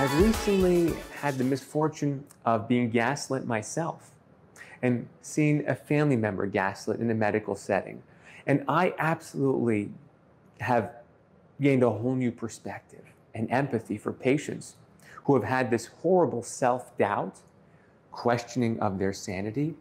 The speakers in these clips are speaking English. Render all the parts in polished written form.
I've recently had the misfortune of being gaslit myself and seeing a family member gaslit in a medical setting. And I absolutely have gained a whole new perspective and empathy for patients who have had this horrible self-doubt, questioning of their sanity.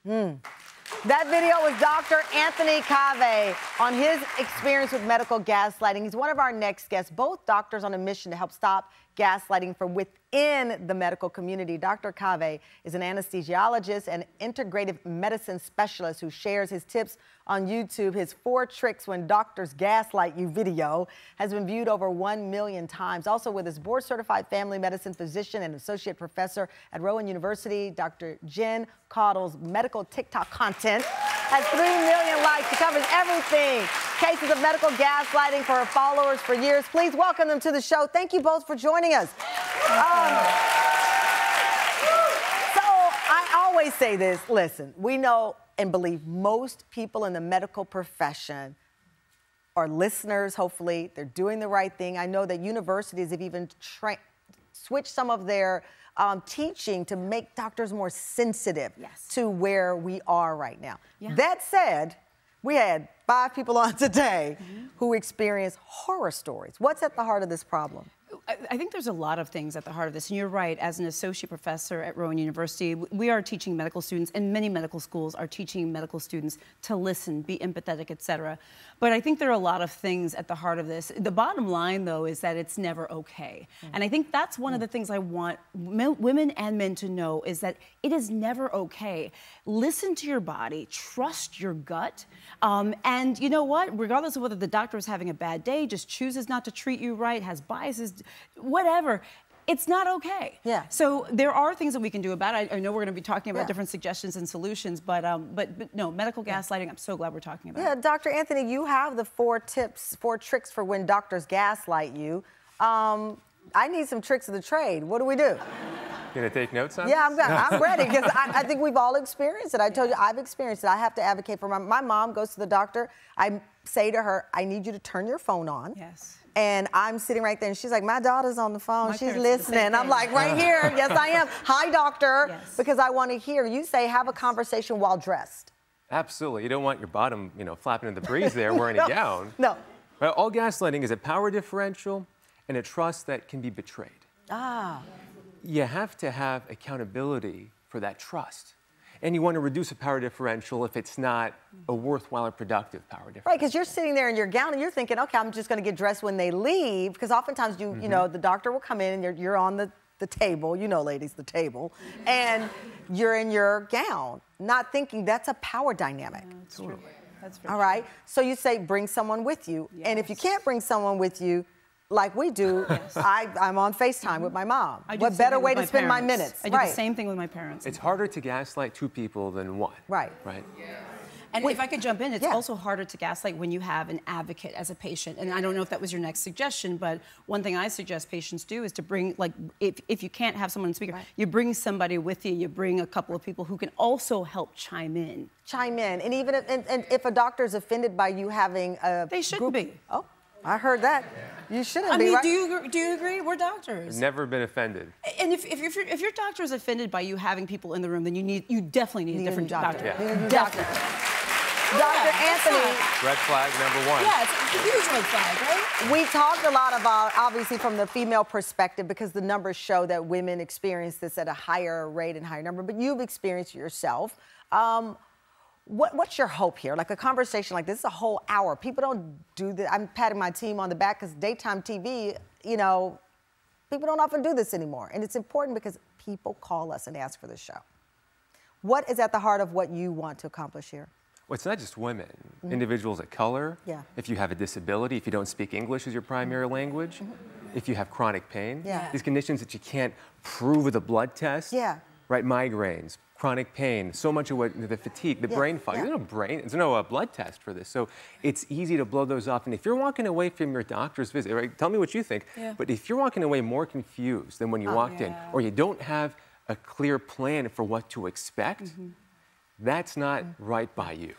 That video was Dr. Anthony Kaveh on his experience with medical gaslighting. He's one of our next guests, both doctors on a mission to help stop gaslighting from within the medical community. Dr. Kaveh is an anesthesiologist and integrative medicine specialist who shares his tips on YouTube. His 4 Tricks When Doctors Gaslight You video has been viewed over 1 million times. Also with his board-certified family medicine physician and associate professor at Rowan University, Dr. Jen Caudle's medical TikTok content has 3 million likes. She covers everything. Cases of medical gaslighting for her followers for years. Please welcome them to the show. Thank you both for joining us. So I always say this, listen, we know and believe most people in the medical profession are listeners, hopefully. They're doing the right thing. I know that universities have even switched some of their teaching to make doctors more sensitive to where we are right now. That said, we had 5 people on today who experienced horror stories. What's at the heart of this problem? I think there's a lot of things at the heart of this, and you're right. As an associate professor at Rowan University, we are teaching medical students, and many medical schools are teaching medical students to listen, be empathetic, etc. But I think there are a lot of things at the heart of this. The bottom line, though, is that it's never okay. And I think that's one of the things I want women and men to know, is that it is never okay. Listen to your body, trust your gut, and you know what? Regardless of whether the doctor is having a bad day, just chooses not to treat you right, has biases, whatever, it's not okay. So there are things that we can do about it. I know we're going to be talking about different suggestions and solutions, but no, medical gaslighting, I'm so glad we're talking about it. Dr. Anthony, you have the 4 tricks for when doctors gaslight you. I need some tricks of the trade. What do we do? Gonna take notes on this? I'm ready, because I think we've all experienced it. I told you, I've experienced it. I have to advocate for my mom goes to the doctor. I say to her, I need you to turn your phone on. And I'm sitting right there, and she's like, my daughter's on the phone. She's listening. I'm like, right here. Yes, I am. Hi, doctor. Because I want to hear. You say, have a conversation while dressed. Absolutely. You don't want your bottom, flapping in the breeze there wearing a gown. No. Well, all gaslighting is a power differential and a trust that can be betrayed. You have to have accountability for that trust. And you want to reduce a power differential if it's not a worthwhile and productive power differential. Right, because you're sitting there in your gown and you're thinking, okay, I'm just going to get dressed when they leave. Because oftentimes, you know, the doctor will come in and you're on the table, you know, ladies, the table, and you're in your gown, not thinking that's a power dynamic. That's true. That's very true. All right, so you say bring someone with you. And if you can't bring someone with you, like we do, I'm on FaceTime with my mom. What better way to spend my minutes? I do the same thing with my parents. It's harder to gaslight 2 people than 1. Right. And if I could jump in, it's also harder to gaslight when you have an advocate as a patient. And I don't know if that was your next suggestion, but one thing I suggest patients do is to bring, like, if you can't have someone on speaker, you bring somebody with you, you bring a couple of people who can also help chime in. And even if a doctor's offended by you having a They shouldn't be. Oh, I heard that. You shouldn't be, I mean, right? do you agree? We're doctors. I've never been offended. And if your doctor is offended by you having people in the room, then you definitely need a different doctor. Dr. Anthony. Red flag number 1. Yeah, it's a huge red flag, right? We talked a lot about, obviously, from the female perspective, because the numbers show that women experience this at a higher rate and higher number, but you've experienced it yourself. What's your hope here? Like a conversation like this is a whole hour. People don't do this. I'm patting my team on the back because daytime TV, you know, people don't often do this anymore. And it's important because people call us and ask for the show. What is at the heart of what you want to accomplish here? Well, it's not just women. Individuals of color, if you have a disability, if you don't speak English as your primary language, if you have chronic pain, these conditions that you can't prove with a blood test, right? Migraines, chronic pain, so much of what, the fatigue, the brain fog. There's no blood test for this. So it's easy to blow those off. And if you're walking away from your doctor's visit, right, tell me what you think, but if you're walking away more confused than when you walked in, or you don't have a clear plan for what to expect, that's not right by you.